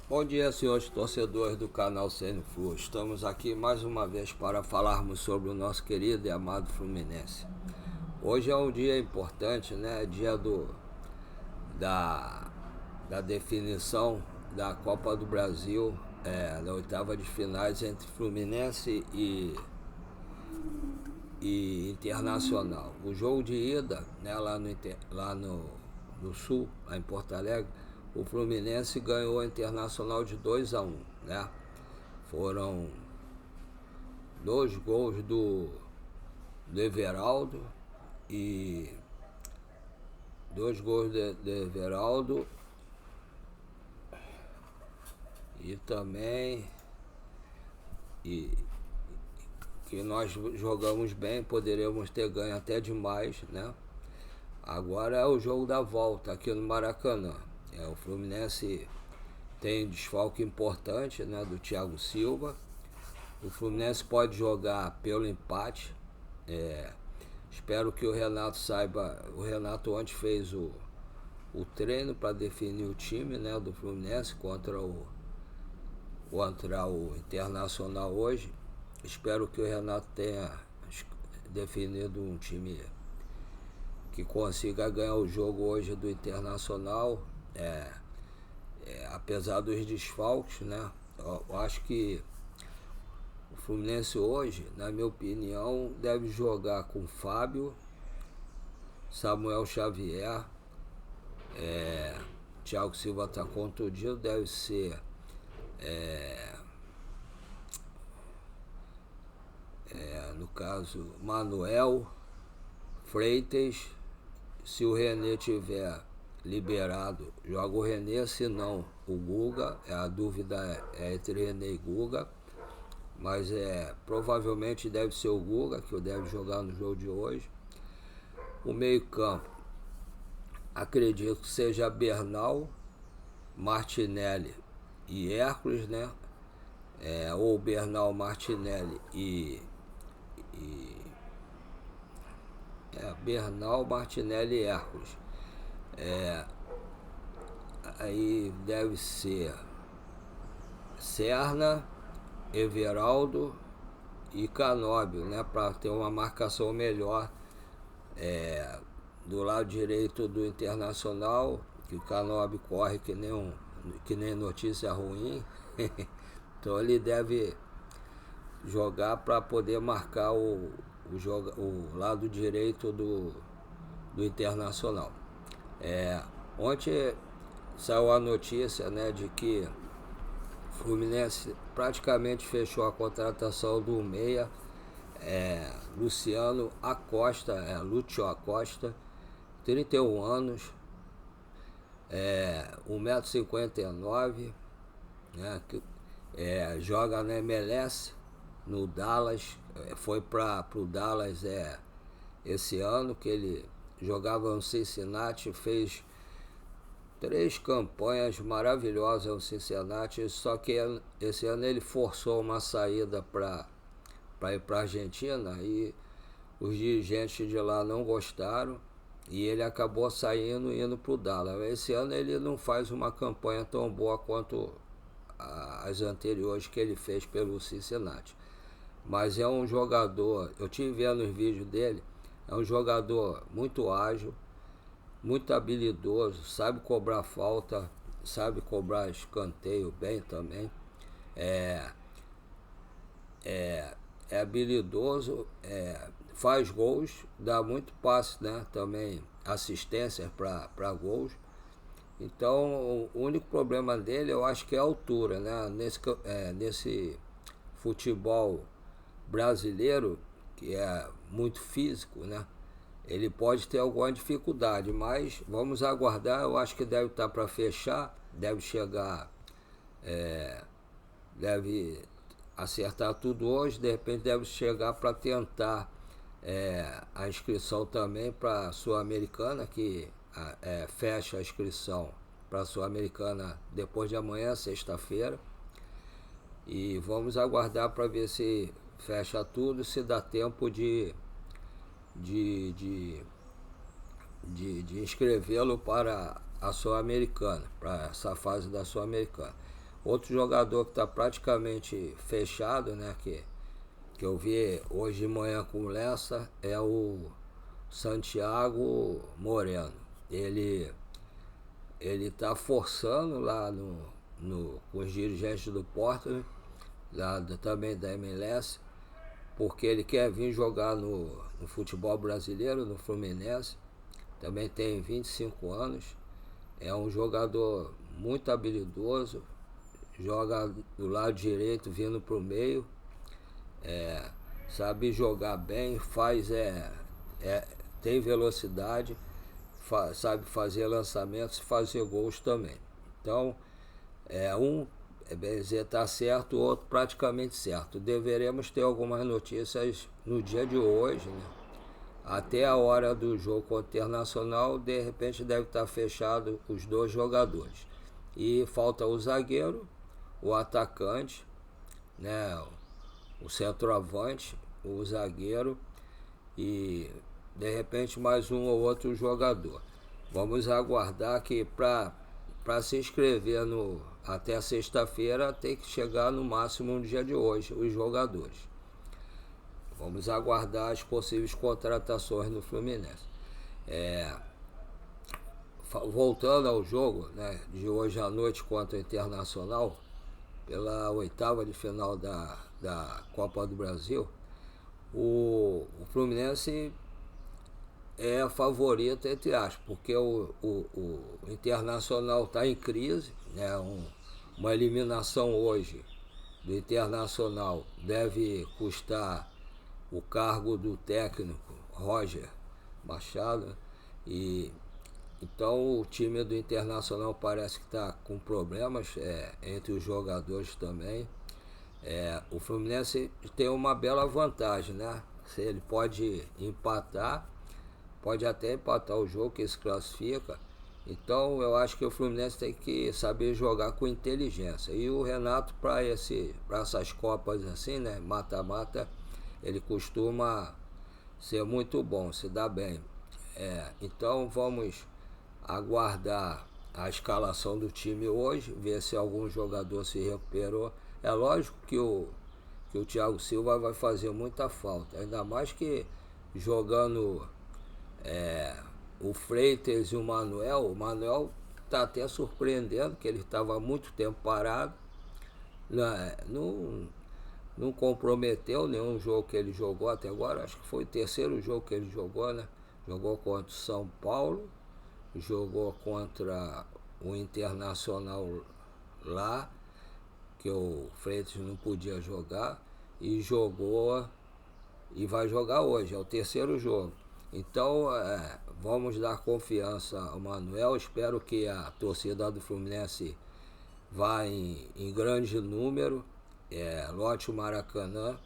Bom dia, senhores torcedores do canal CN Flu. Estamos aqui mais uma vez para falarmos sobre o nosso querido e amado Fluminense. Hoje é um dia importante, né? Dia da, da definição da Copa do Brasil, da oitava de finais entre Fluminense e Internacional. O jogo de ida, né, lá no Sul, lá em Porto Alegre, o Fluminense ganhou o Internacional de 2-1, né? Foram dois gols do Everaldo e dois gols de Everaldo e também e que nós jogamos bem, poderíamos ter ganho até demais, né? Agora é o jogo da volta aqui no Maracanã. O Fluminense tem desfalque importante, né, do Thiago Silva. O Fluminense pode jogar pelo empate. Espero que o Renato saiba. O Renato ontem fez o treino para definir o time, né, do Fluminense contra o Internacional hoje. Espero que o Renato tenha definido um time que consiga ganhar o jogo hoje do Internacional. Apesar dos desfalques, né? Eu acho que o Fluminense hoje, na minha opinião, deve jogar com Fábio, Samuel Xavier, Thiago Silva está contundido, deve ser no caso Manuel, Freitas. Se o René tiver liberado, joga o René, se não o Guga. A dúvida é entre René e Guga, mas provavelmente deve ser o Guga que deve jogar no jogo de hoje. O meio-campo, acredito que seja Bernal, Martinelli e Hércules, né? Ou Bernal, Martinelli Bernal, Martinelli e Hércules. Aí deve ser Serna, Everaldo e Canóbio, né, para ter uma marcação melhor do lado direito do Internacional, que o Canóbio corre que nem notícia ruim. Então ele deve jogar para poder marcar o lado direito do Internacional. Ontem saiu a notícia, né, de que o Fluminense praticamente fechou a contratação do meia, Luciano Acosta, Lúcio Acosta, 31 anos, 1,59 m, né, joga na MLS, no Dallas. Foi para o Dallas esse ano, que ele jogava no Cincinnati, fez 3 campanhas maravilhosas no Cincinnati, só que esse ano ele forçou uma saída para ir para a Argentina e os dirigentes de lá não gostaram e ele acabou saindo e indo para o Dallas. Esse ano ele não faz uma campanha tão boa quanto as anteriores que ele fez pelo Cincinnati. Mas é um jogador, eu tive vendo os vídeos dele, é um jogador muito ágil, muito habilidoso, sabe cobrar falta, sabe cobrar escanteio bem também. É habilidoso, faz gols, dá muito passe, né? Também assistências para gols. Então o único problema dele eu acho que é a altura, né? Nesse futebol brasileiro, que é muito físico, né? Ele pode ter alguma dificuldade, mas vamos aguardar. Eu acho que deve estar para fechar, deve chegar, deve acertar tudo hoje, de repente deve chegar para tentar a inscrição também para a Sul-Americana, que fecha a inscrição para a Sul-Americana depois de amanhã, sexta-feira. E vamos aguardar para ver se fecha tudo, se dá tempo de inscrevê-lo para a Sul-Americana, para essa fase da Sul-Americana. Outro jogador que está praticamente fechado, né, que eu vi hoje de manhã com o Lessa, é o Santiago Moreno. Ele está forçando lá com os dirigentes do Portland, também da MLS, porque ele quer vir jogar no futebol brasileiro, no Fluminense. Também tem 25 anos. É um jogador muito habilidoso, joga do lado direito vindo para o meio, sabe jogar bem, tem velocidade, sabe fazer lançamentos e fazer gols também. Então, está certo, o outro praticamente certo. Deveremos ter algumas notícias no dia de hoje, né? Até a hora do jogo contra o Internacional, de repente deve estar fechado os dois jogadores. E falta o zagueiro, o atacante, né? O centroavante, o zagueiro e de repente mais um ou outro jogador. Vamos aguardar que para se inscrever até sexta-feira tem que chegar no máximo no dia de hoje, os jogadores. Vamos aguardar as possíveis contratações no Fluminense. Voltando ao jogo, né, de hoje à noite contra o Internacional, pela oitava de final da Copa do Brasil, o Fluminense é favorito, entre aspas, porque o Internacional está em crise, né, uma eliminação hoje do Internacional deve custar o cargo do técnico Roger Machado, e então o time do Internacional parece que está com problemas entre os jogadores também. O Fluminense tem uma bela vantagem, né? Se ele pode empatar, pode até empatar o jogo que se classifica. Então eu acho que o Fluminense tem que saber jogar com inteligência. E o Renato, para essas Copas assim, né, mata-mata, ele costuma ser muito bom, se dá bem. Então vamos aguardar a escalação do time hoje, ver se algum jogador se recuperou. É lógico que o Thiago Silva vai fazer muita falta, ainda mais que jogando o Freitas e o Manuel está até surpreendendo, que ele estava há muito tempo parado, né? Não comprometeu nenhum jogo que ele jogou até agora, acho que foi o terceiro jogo que ele jogou, né? Jogou contra o São Paulo, jogou contra o Internacional lá, que o Freitas não podia jogar, e vai jogar hoje, é o terceiro jogo. Então vamos dar confiança ao Manuel. Espero que a torcida do Fluminense vá em grande número, lote o Maracanã,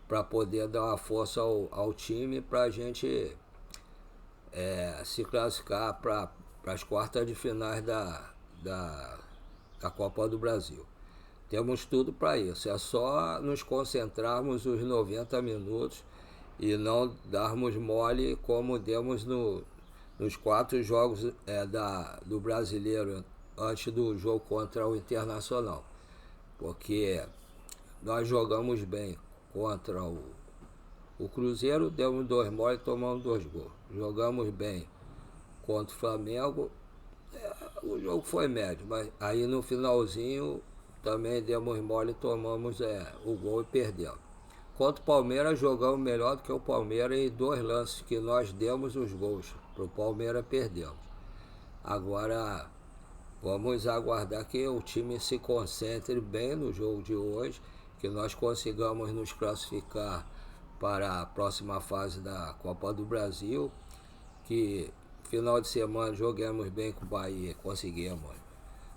para poder dar uma força ao time, para a gente se classificar para as quartas de finais da Copa do Brasil. Temos tudo para isso, é só nos concentrarmos os 90 minutos e não darmos mole como demos nos 4 jogos do Brasileiro antes do jogo contra o Internacional, porque nós jogamos bem contra o Cruzeiro, demos 2 mole e tomamos 2 gols. Jogamos bem contra o Flamengo, o jogo foi médio, mas aí no finalzinho também demos mole e tomamos o gol e perdemos. Contra o Palmeiras jogamos melhor do que o Palmeiras, e 2 lances que nós demos os gols para o Palmeiras perdemos. Agora vamos aguardar que o time se concentre bem no jogo de hoje, que nós consigamos nos classificar para a próxima fase da Copa do Brasil, que final de semana joguemos bem com o Bahia,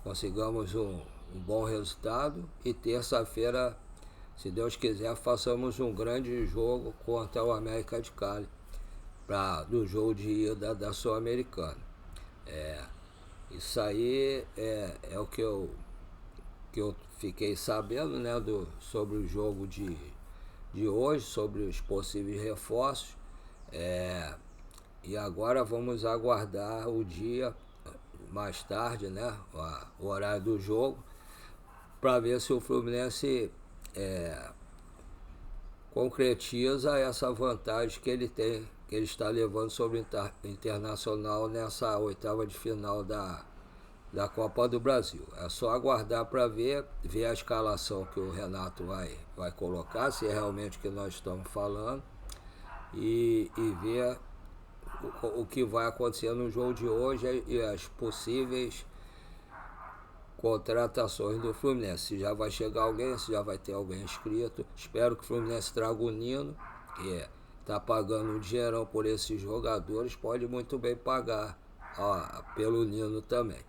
consigamos um bom resultado, e terça-feira, se Deus quiser, façamos um grande jogo contra o América de Cali, do jogo de ida da Sul-Americana. Isso aí é o que eu fiquei sabendo, né, sobre o jogo de hoje, sobre os possíveis reforços. E agora vamos aguardar o dia mais tarde, né, o horário do jogo, para ver se o Fluminense concretiza essa vantagem que ele tem, que ele está levando sobre o Internacional nessa oitava de final da Copa do Brasil. É só aguardar para ver a escalação que o Renato vai colocar, se é realmente o que nós estamos falando, e ver o que vai acontecer no jogo de hoje e as possíveis contratações do Fluminense. Se já vai chegar alguém, se já vai ter alguém inscrito. Espero que o Fluminense traga o Nino, que está pagando um dinheirão por esses jogadores, pode muito bem pagar pelo Nino também.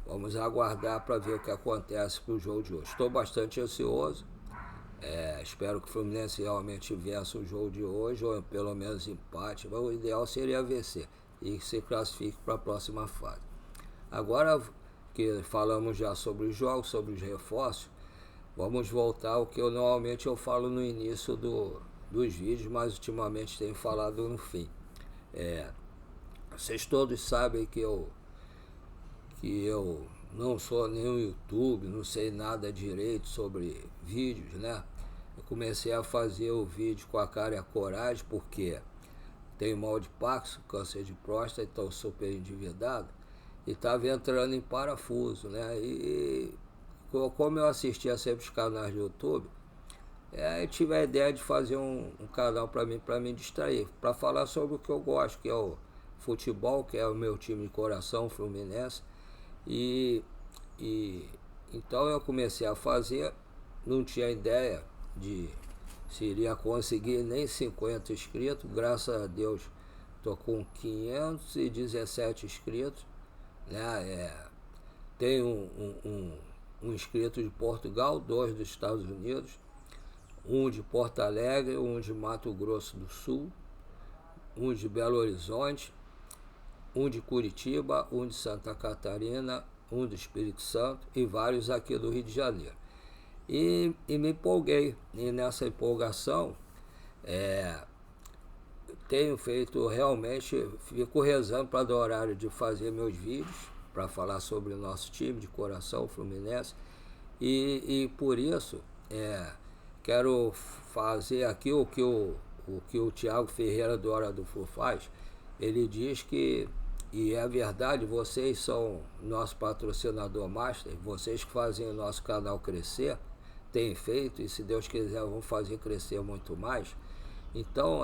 Vamos aguardar para ver o que acontece para o jogo de hoje. Estou bastante ansioso. Espero que o Fluminense realmente vença o jogo de hoje, ou pelo menos empate. Mas o ideal seria vencer e se classifique para a próxima fase. Agora que falamos já sobre os jogos, sobre os reforços, vamos voltar ao que normalmente eu falo no início dos vídeos, mas ultimamente tenho falado no fim. Vocês todos sabem que eu não sou nenhum YouTube, não sei nada direito sobre vídeos, né? Eu comecei a fazer o vídeo com a cara e a coragem porque tenho mal de Parkinson, câncer de próstata, então super endividado, e estava entrando em parafuso, né? E como eu assistia sempre os canais de YouTube, eu tive a ideia de fazer um canal para me distrair, para falar sobre o que eu gosto, que é o futebol, que é o meu time de coração, Fluminense. E então eu comecei a fazer, não tinha ideia de se iria conseguir nem 50 inscritos, graças a Deus estou com 517 inscritos, né? Tem um inscrito de Portugal, 2 dos Estados Unidos, um de Porto Alegre, um de Mato Grosso do Sul, um de Belo Horizonte, um de Curitiba, um de Santa Catarina, um do Espírito Santo e vários aqui do Rio de Janeiro. E me empolguei, e nessa empolgação tenho feito realmente, fico rezando para dar horário de fazer meus vídeos, para falar sobre o nosso time de coração, Fluminense, e por isso quero fazer aqui o que o Thiago Ferreira do Hora do Flu faz. Ele diz que, e é verdade, vocês são nosso patrocinador master, vocês que fazem o nosso canal crescer, têm feito, e se Deus quiser vão fazer crescer muito mais. Então,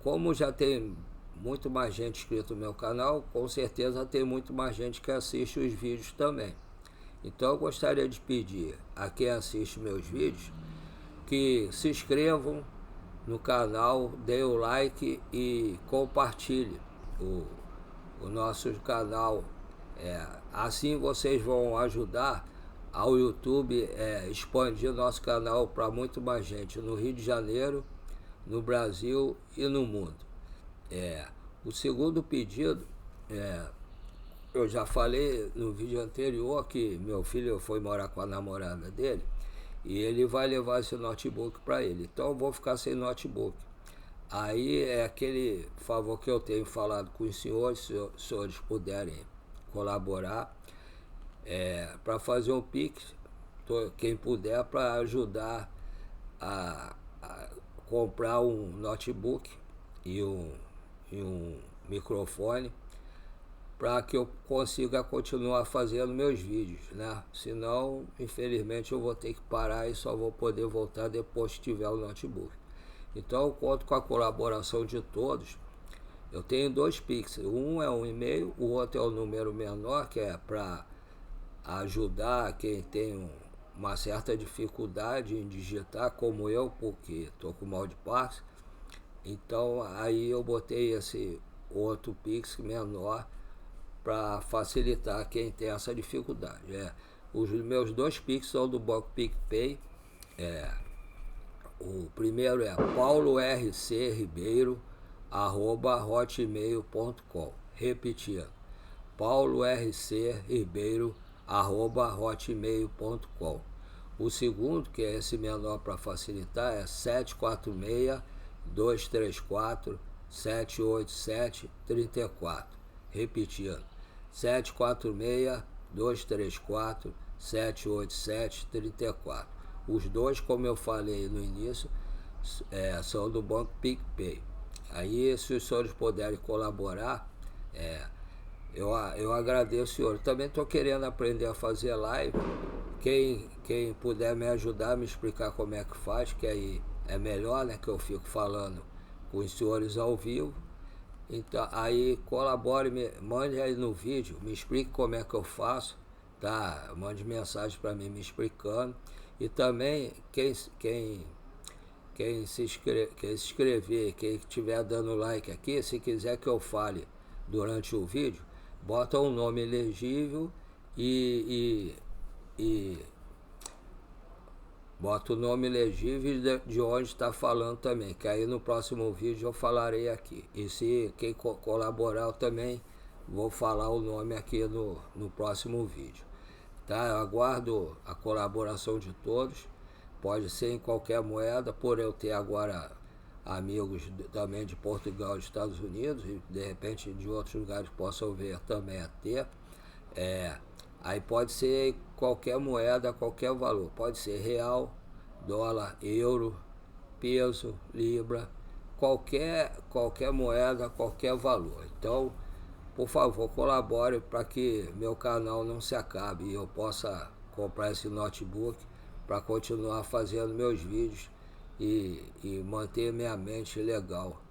como já tem muito mais gente inscrita no meu canal, com certeza tem muito mais gente que assiste os vídeos também. Então eu gostaria de pedir a quem assiste meus vídeos que se inscrevam no canal, dê o like e compartilhe o nosso canal. Assim vocês vão ajudar ao YouTube expandir nosso canal para muito mais gente no Rio de Janeiro, no Brasil e no mundo. O segundo pedido, eu já falei no vídeo anterior que meu filho foi morar com a namorada dele e ele vai levar esse notebook para ele, então eu vou ficar sem notebook. Aí é aquele favor que eu tenho falado com os senhores, se os senhores puderem colaborar, para fazer um Pix, quem puder, para ajudar a comprar um notebook e um microfone, para que eu consiga continuar fazendo meus vídeos, né? Senão, infelizmente, eu vou ter que parar e só vou poder voltar depois que tiver o notebook. Então eu conto com a colaboração de todos. Eu tenho 2 Pix, um é um e-mail, o outro é o número menor, que é para ajudar quem tem uma certa dificuldade em digitar, como eu, porque estou com mal de Parkinson. Então aí eu botei esse outro Pix menor para facilitar quem tem essa dificuldade. Os meus 2 Pix são do Banco PicPay. O primeiro é paulorcribeiro@hotmail.com. Repetindo, paulorcribeiro@hotmail.com. O segundo, que é esse menor para facilitar, é 746-234-787-34. Repetindo, 746-234-787-34. 787-34. Os dois, como eu falei no início, são do Banco PicPay. Aí, se os senhores puderem colaborar, eu agradeço, senhor. Também estou querendo aprender a fazer live. Quem puder me ajudar, me explicar como é que faz, que aí é melhor, né? Que eu fico falando com os senhores ao vivo. Então, aí colabore, mande aí no vídeo, me explique como é que eu faço, tá? Mande mensagem para mim me explicando. E também quem se inscrever, quem estiver dando like aqui, se quiser que eu fale durante o vídeo, bota um nome elegível e bota o nome legível de onde está falando também, que aí no próximo vídeo eu falarei aqui. E se quem colaborar eu também vou falar o nome aqui no próximo vídeo. Tá? Eu aguardo a colaboração de todos. Pode ser em qualquer moeda, por eu ter agora amigos também de Portugal e Estados Unidos, e de repente de outros lugares possam ver também a ter. Aí pode ser qualquer moeda, qualquer valor. Pode ser real, dólar, euro, peso, libra, qualquer moeda, qualquer valor. Então, por favor, colabore para que meu canal não se acabe e eu possa comprar esse notebook para continuar fazendo meus vídeos e manter minha mente legal,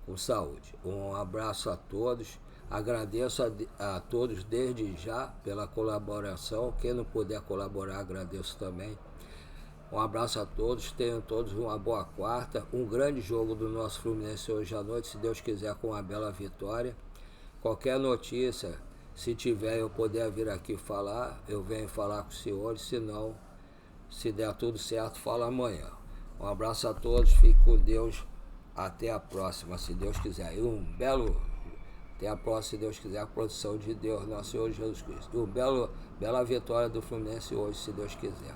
com saúde. Um abraço a todos. Agradeço a todos desde já pela colaboração. Quem não puder colaborar, agradeço também. Um abraço a todos, tenham todos uma boa quarta. Um grande jogo do nosso Fluminense hoje à noite, se Deus quiser, com uma bela vitória. Qualquer notícia, se tiver eu puder vir aqui falar, eu venho falar com os senhores. Se não, se der tudo certo, fala amanhã. Um abraço a todos, fique com Deus. Até a próxima, se Deus quiser. E até a próxima, se Deus quiser, a produção de Deus, nosso Senhor Jesus Cristo. E bela vitória do Fluminense hoje, se Deus quiser.